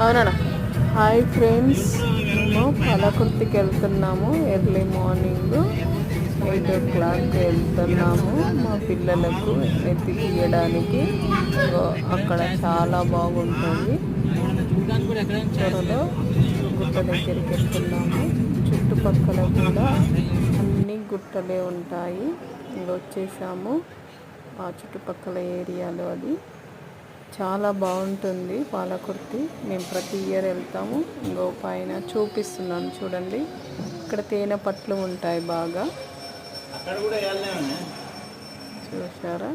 అవునా? Hi friends, మేము పాలకుర్తికి వెళ్తున్నాము. ఎర్లీ మార్నింగ్ 8 o'clock వెళ్తున్నాము మా పిల్లలకు ఎత్తి తీయడానికి. అక్కడ చాలా బాగుంటుంది. త్వరలో గుట్ట దగ్గరికి వెళ్తున్నాము. చుట్టుపక్కల కూడా అన్ని గుట్టలే ఉంటాయి. వచ్చేసాము ఆ చుట్టుపక్కల ఏరియాలో. అది చాలా బాగుంటుంది పాలకుర్తి. మేము ప్రతి ఇయర్ వెళ్తాము. ఇంకో పైన చూపిస్తున్నాను చూడండి. ఇక్కడ తేనె పట్లు ఉంటాయి బాగా. చూసారా?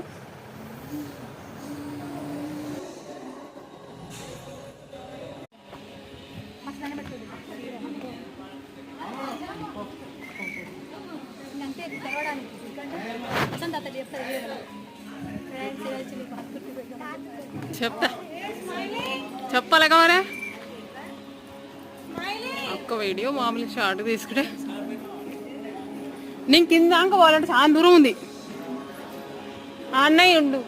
చెప్పాలి కవరే ఒక్క వీడియో మామూలు షార్ట్ తీసుకుంటే నేను కింద దాకా పోవాలంటే చాలా దూరం ఉంది. అన్నయ్య ఉండు.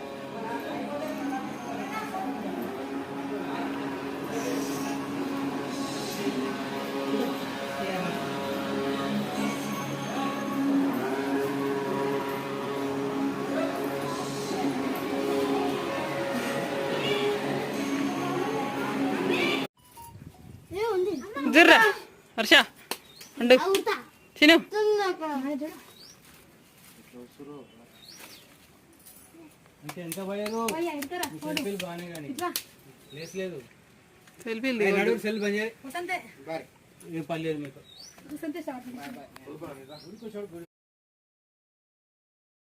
జర్రా హర్ష అండు తిను. సెల్ఫీ